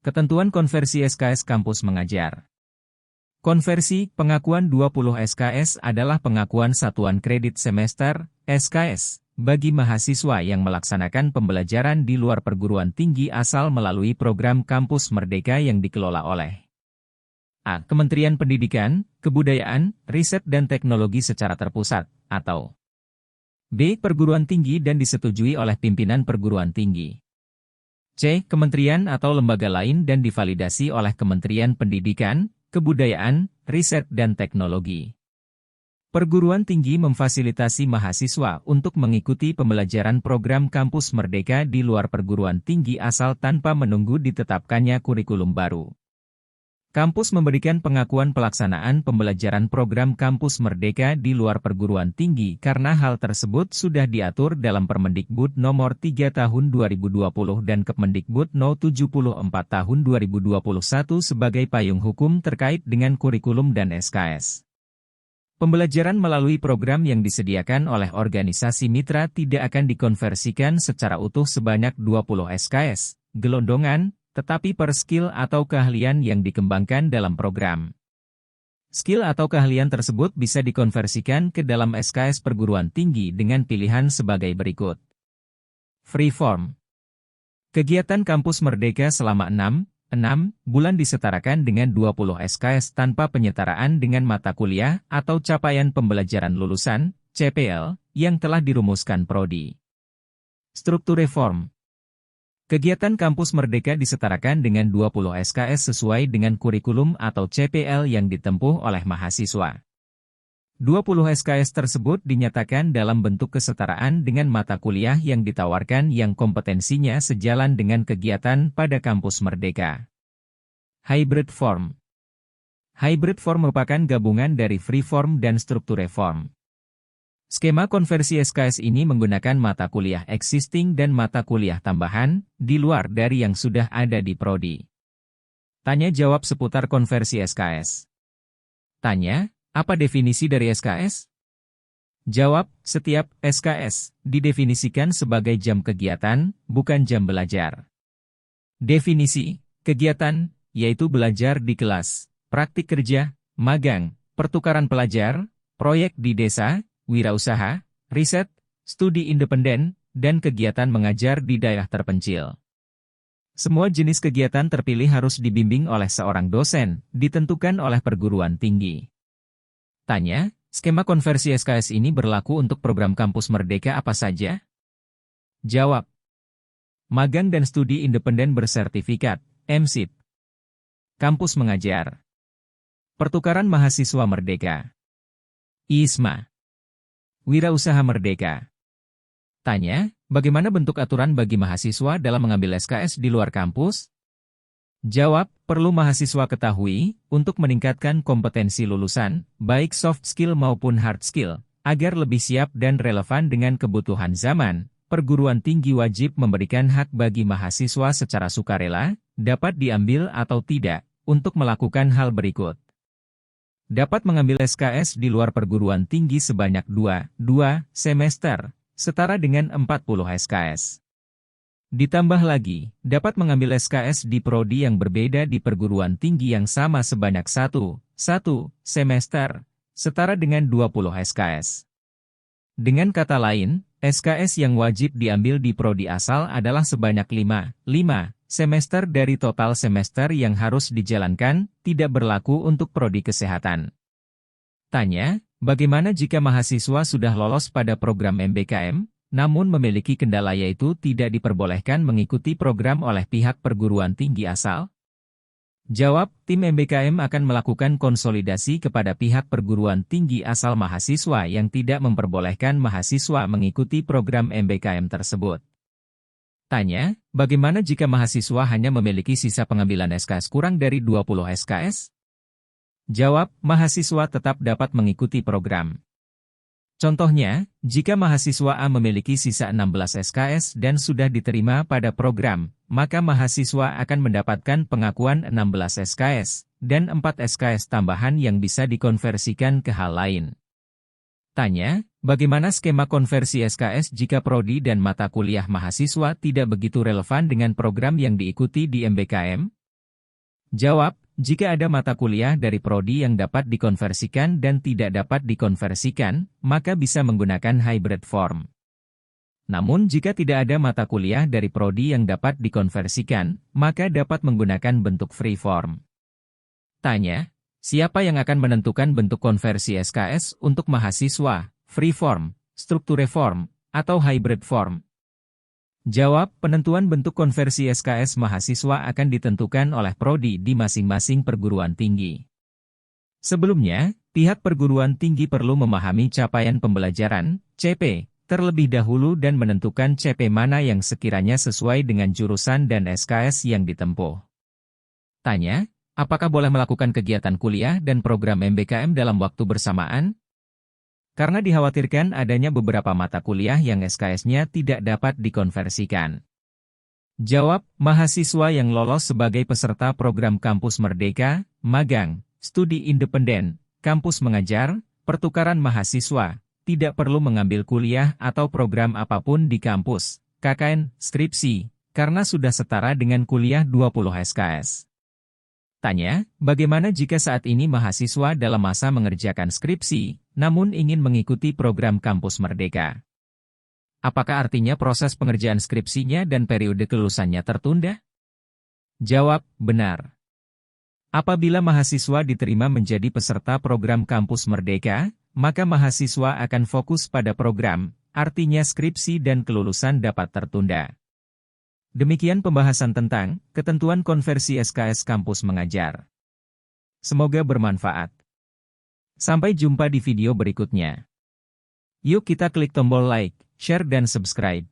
Ketentuan konversi SKS kampus mengajar. Konversi pengakuan 20 SKS adalah pengakuan satuan kredit semester, SKS, bagi mahasiswa yang melaksanakan pembelajaran di luar perguruan tinggi asal melalui program Kampus Merdeka yang dikelola oleh A. Kementerian Pendidikan, Kebudayaan, Riset dan Teknologi secara terpusat, atau B. Perguruan tinggi dan disetujui oleh pimpinan perguruan tinggi. C. Kementerian atau lembaga lain dan divalidasi oleh Kementerian Pendidikan, Kebudayaan, Riset dan Teknologi. Perguruan tinggi memfasilitasi mahasiswa untuk mengikuti pembelajaran program Kampus Merdeka di luar perguruan tinggi asal tanpa menunggu ditetapkannya kurikulum baru. Kampus memberikan pengakuan pelaksanaan pembelajaran program Kampus Merdeka di luar perguruan tinggi karena hal tersebut sudah diatur dalam Permendikbud Nomor 3 Tahun 2020 dan Kemendikbud No 74 Tahun 2021 sebagai payung hukum terkait dengan kurikulum dan SKS. Pembelajaran melalui program yang disediakan oleh organisasi mitra tidak akan dikonversikan secara utuh sebanyak 20 SKS, gelondongan, tetapi per skill atau keahlian yang dikembangkan dalam program. Skill atau keahlian tersebut bisa dikonversikan ke dalam SKS perguruan tinggi dengan pilihan sebagai berikut. Freeform. Kegiatan Kampus Merdeka selama 6 bulan disetarakan dengan 20 SKS tanpa penyetaraan dengan mata kuliah atau capaian pembelajaran lulusan, CPL, yang telah dirumuskan Prodi. Struktur reform. Kegiatan Kampus Merdeka disetarakan dengan 20 SKS sesuai dengan kurikulum atau CPL yang ditempuh oleh mahasiswa. 20 SKS tersebut dinyatakan dalam bentuk kesetaraan dengan mata kuliah yang ditawarkan yang kompetensinya sejalan dengan kegiatan pada Kampus Merdeka. Hybrid form. Hybrid form merupakan gabungan dari free form dan struktur reform. Skema konversi SKS ini menggunakan mata kuliah existing dan mata kuliah tambahan, di luar dari yang sudah ada di Prodi. Tanya jawab seputar konversi SKS. Tanya, apa definisi dari SKS? Jawab, setiap SKS didefinisikan sebagai jam kegiatan, bukan jam belajar. Definisi, kegiatan, yaitu belajar di kelas, praktik kerja, magang, pertukaran pelajar, proyek di desa, wirausaha, riset, studi independen, dan kegiatan mengajar di daerah terpencil. Semua jenis kegiatan terpilih harus dibimbing oleh seorang dosen, ditentukan oleh perguruan tinggi. Tanya, skema konversi SKS ini berlaku untuk program Kampus Merdeka apa saja? Jawab. Magang dan studi independen bersertifikat, MSIP. Kampus mengajar. Pertukaran mahasiswa merdeka. ISMA. Wirausaha Merdeka. Tanya, bagaimana bentuk aturan bagi mahasiswa dalam mengambil SKS di luar kampus? Jawab, perlu mahasiswa ketahui, untuk meningkatkan kompetensi lulusan, baik soft skill maupun hard skill, agar lebih siap dan relevan dengan kebutuhan zaman, perguruan tinggi wajib memberikan hak bagi mahasiswa secara sukarela, dapat diambil atau tidak, untuk melakukan hal berikut. Dapat mengambil SKS di luar perguruan tinggi sebanyak 2 semester, setara dengan 40 SKS. Ditambah lagi, dapat mengambil SKS di prodi yang berbeda di perguruan tinggi yang sama sebanyak 1 semester, setara dengan 20 SKS. Dengan kata lain, SKS yang wajib diambil di prodi asal adalah sebanyak 5 semester dari total semester yang harus dijalankan, tidak berlaku untuk prodi kesehatan. Tanya, bagaimana jika mahasiswa sudah lolos pada program MBKM, namun memiliki kendala yaitu tidak diperbolehkan mengikuti program oleh pihak perguruan tinggi asal? Jawab, tim MBKM akan melakukan konsolidasi kepada pihak perguruan tinggi asal mahasiswa yang tidak memperbolehkan mahasiswa mengikuti program MBKM tersebut. Tanya, bagaimana jika mahasiswa hanya memiliki sisa pengambilan SKS kurang dari 20 SKS? Jawab, mahasiswa tetap dapat mengikuti program. Contohnya, jika mahasiswa A memiliki sisa 16 SKS dan sudah diterima pada program, maka mahasiswa akan mendapatkan pengakuan 16 SKS, dan 4 SKS tambahan yang bisa dikonversikan ke hal lain. Tanya, bagaimana skema konversi SKS jika prodi dan mata kuliah mahasiswa tidak begitu relevan dengan program yang diikuti di MBKM? Jawab, jika ada mata kuliah dari prodi yang dapat dikonversikan dan tidak dapat dikonversikan, maka bisa menggunakan hybrid form. Namun jika tidak ada mata kuliah dari prodi yang dapat dikonversikan, maka dapat menggunakan bentuk free form. Tanya, siapa yang akan menentukan bentuk konversi SKS untuk mahasiswa, free form, strukture form, atau hybrid form? Jawab, penentuan bentuk konversi SKS mahasiswa akan ditentukan oleh prodi di masing-masing perguruan tinggi. Sebelumnya, pihak perguruan tinggi perlu memahami capaian pembelajaran, CP, terlebih dahulu dan menentukan CP mana yang sekiranya sesuai dengan jurusan dan SKS yang ditempuh. Tanya, apakah boleh melakukan kegiatan kuliah dan program MBKM dalam waktu bersamaan? Karena dikhawatirkan adanya beberapa mata kuliah yang SKS-nya tidak dapat dikonversikan. Jawab, mahasiswa yang lolos sebagai peserta program Kampus Merdeka, magang, studi independen, kampus mengajar, pertukaran mahasiswa, tidak perlu mengambil kuliah atau program apapun di kampus, KKN, skripsi, karena sudah setara dengan kuliah 20 SKS. Tanya, bagaimana jika saat ini mahasiswa dalam masa mengerjakan skripsi, namun ingin mengikuti program Kampus Merdeka? Apakah artinya proses pengerjaan skripsinya dan periode kelulusannya tertunda? Jawab, benar. Apabila mahasiswa diterima menjadi peserta program Kampus Merdeka, maka mahasiswa akan fokus pada program, artinya skripsi dan kelulusan dapat tertunda. Demikian pembahasan tentang ketentuan konversi SKS Kampus Mengajar. Semoga bermanfaat. Sampai jumpa di video berikutnya. Yuk kita klik tombol like, share dan subscribe.